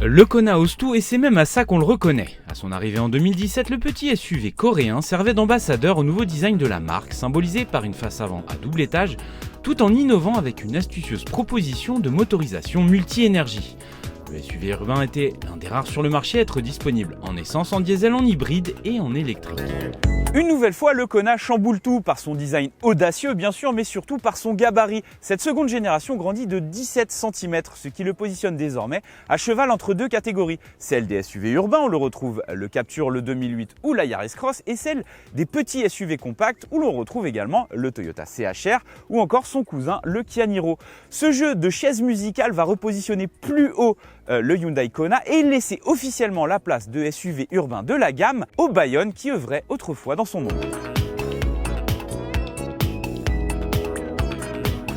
Le Kona ose tout et c'est même à ça qu'on le reconnaît. À son arrivée en 2017, le petit SUV coréen servait d'ambassadeur au nouveau design de la marque, symbolisé par une face avant à double étage, tout en innovant avec une astucieuse proposition de motorisation multi-énergie. Le SUV urbain était l'un des rares sur le marché à être disponible en essence, en diesel, en hybride et en électrique. Une nouvelle fois, le Kona chamboule tout par son design audacieux bien sûr, mais surtout par son gabarit. Cette seconde génération grandit de 17 cm, ce qui le positionne désormais à cheval entre deux catégories. Celle des SUV urbains, où l'on retrouve le Captur, le 2008 ou la Yaris Cross, et celle des petits SUV compacts, où l'on retrouve également le Toyota CHR ou encore son cousin, le Kia Niro. Ce jeu de chaises musicales va repositionner plus haut le Hyundai Kona et laisser officiellement la place de SUV urbain de la gamme au Bayon qui œuvrait autrefois dans son nom.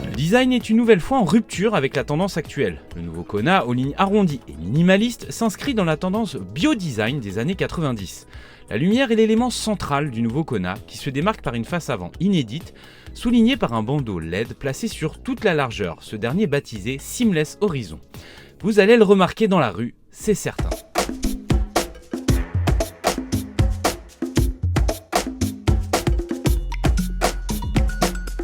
Le design est une nouvelle fois en rupture avec la tendance actuelle. Le nouveau Kona, aux lignes arrondies et minimalistes, s'inscrit dans la tendance bio-design des années 90. La lumière est l'élément central du nouveau Kona, qui se démarque par une face avant inédite, soulignée par un bandeau LED placé sur toute la largeur, ce dernier baptisé Seamless Horizon. Vous allez le remarquer dans la rue, c'est certain.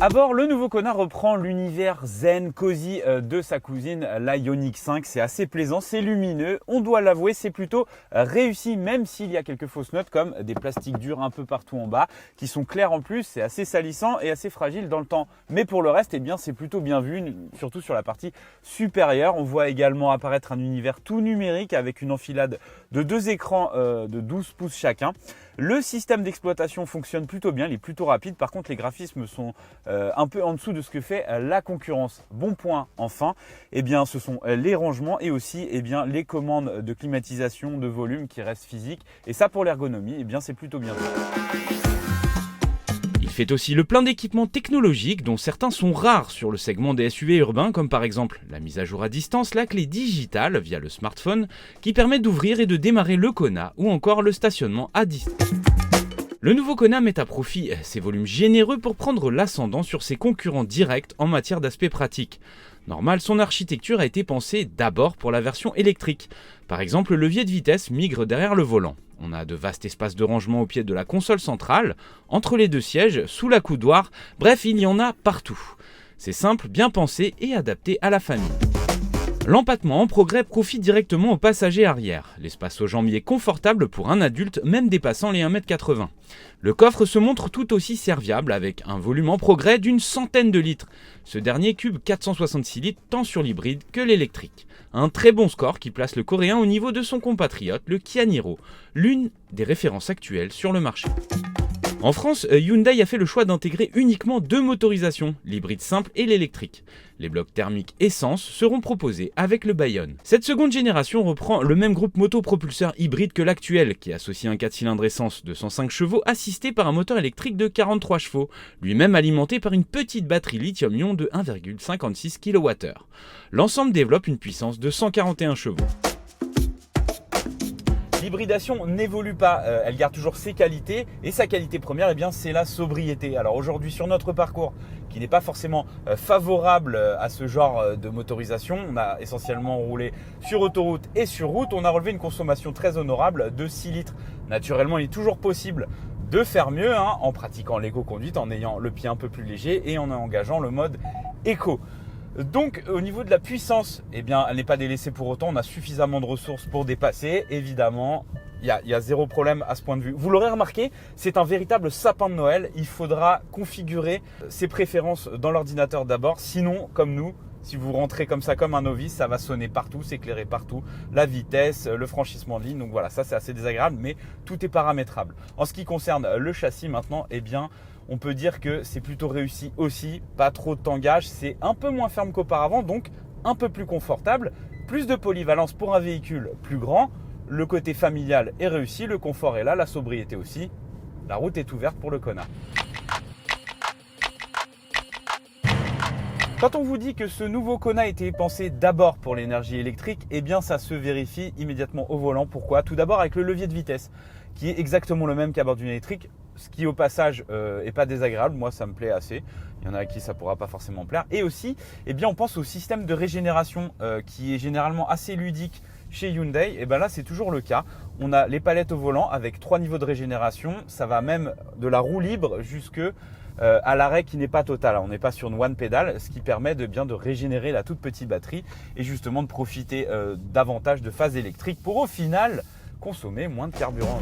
À bord, le nouveau Kona reprend l'univers zen, cosy de sa cousine, la Ioniq 5. C'est assez plaisant, c'est lumineux. On doit l'avouer, c'est plutôt réussi, même s'il y a quelques fausses notes comme des plastiques durs un peu partout en bas, qui sont clairs en plus. C'est assez salissant et assez fragile dans le temps. Mais pour le reste, eh bien, c'est plutôt bien vu, surtout sur la partie supérieure. On voit également apparaître un univers tout numérique avec une enfilade de deux écrans de 12 pouces chacun. Le système d'exploitation fonctionne plutôt bien, il est plutôt rapide. Par contre, les graphismes sont un peu en dessous de ce que fait la concurrence. Bon point enfin, eh bien, ce sont les rangements et aussi les commandes de climatisation, de volume qui restent physiques. Et ça, pour l'ergonomie, eh bien, c'est plutôt bien fait. Il fait aussi le plein d'équipements technologiques dont certains sont rares sur le segment des SUV urbains, comme par exemple la mise à jour à distance, la clé digitale via le smartphone qui permet d'ouvrir et de démarrer le Kona ou encore le stationnement à distance. Le nouveau Kona met à profit ses volumes généreux pour prendre l'ascendant sur ses concurrents directs en matière d'aspect pratique. Normal, son architecture a été pensée d'abord pour la version électrique. Par exemple, le levier de vitesse migre derrière le volant. On a de vastes espaces de rangement au pied de la console centrale, entre les deux sièges, sous la coudoir, bref, il y en a partout. C'est simple, bien pensé et adapté à la famille. L'empattement en progrès profite directement aux passagers arrière. L'espace aux jambes y est confortable pour un adulte, même dépassant les 1,80 m. Le coffre se montre tout aussi serviable avec un volume en progrès d'une centaine de litres. Ce dernier cube 466 litres tant sur l'hybride que l'électrique. Un très bon score qui place le coréen au niveau de son compatriote, le Kia Niro, l'une des références actuelles sur le marché. En France, Hyundai a fait le choix d'intégrer uniquement deux motorisations, l'hybride simple et l'électrique. Les blocs thermiques essence seront proposés avec le Bayon. Cette seconde génération reprend le même groupe motopropulseur hybride que l'actuel, qui associe un 4 cylindres essence de 105 chevaux assisté par un moteur électrique de 43 chevaux, lui-même alimenté par une petite batterie lithium-ion de 1,56 kWh. L'ensemble développe une puissance de 141 chevaux. L'hybridation n'évolue pas, elle garde toujours ses qualités et sa qualité première, eh bien, c'est la sobriété. Alors aujourd'hui sur notre parcours qui n'est pas forcément favorable à ce genre de motorisation, on a essentiellement roulé sur autoroute et sur route, on a relevé une consommation très honorable de 6 litres. Naturellement, il est toujours possible de faire mieux en pratiquant l'éco-conduite, en ayant le pied un peu plus léger et en engageant le mode éco. Donc au niveau de la puissance, eh bien, elle n'est pas délaissée pour autant, on a suffisamment de ressources pour dépasser, évidemment, il y a zéro problème à ce point de vue. Vous l'aurez remarqué, c'est un véritable sapin de Noël, il faudra configurer ses préférences dans l'ordinateur d'abord, sinon comme nous, si vous rentrez comme ça comme un novice, ça va sonner partout, s'éclairer partout, la vitesse, le franchissement de ligne, donc voilà, ça c'est assez désagréable, mais tout est paramétrable. En ce qui concerne le châssis maintenant, eh bien, on peut dire que c'est plutôt réussi aussi, pas trop de tangage, c'est un peu moins ferme qu'auparavant, donc un peu plus confortable, plus de polyvalence pour un véhicule plus grand, le côté familial est réussi, le confort est là, la sobriété aussi, la route est ouverte pour le Kona. Quand on vous dit que ce nouveau Kona a été pensé d'abord pour l'énergie électrique, eh bien ça se vérifie immédiatement au volant. Pourquoi ? Tout d'abord avec le levier de vitesse, qui est exactement le même qu'à bord d'une électrique, ce qui au passage est pas désagréable. Moi ça me plaît assez. Il y en a à qui ça pourra pas forcément plaire. Et aussi, eh bien on pense au système de régénération qui est généralement assez ludique Chez Hyundai, et ben là c'est toujours le cas. On a les palettes au volant avec 3 niveaux de régénération. Ça va même de la roue libre jusque à l'arrêt qui n'est pas total. On n'est pas sur une one pédale, ce qui permet de bien de régénérer la toute petite batterie et justement de profiter davantage de phase électrique pour au final consommer moins de carburant.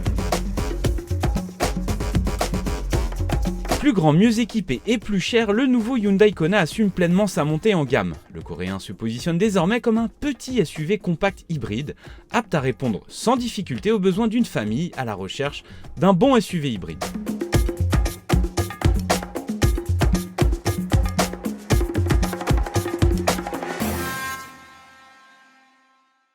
Plus grand, mieux équipé et plus cher, le nouveau Hyundai Kona assume pleinement sa montée en gamme. Le Coréen se positionne désormais comme un petit SUV compact hybride, apte à répondre sans difficulté aux besoins d'une famille à la recherche d'un bon SUV hybride.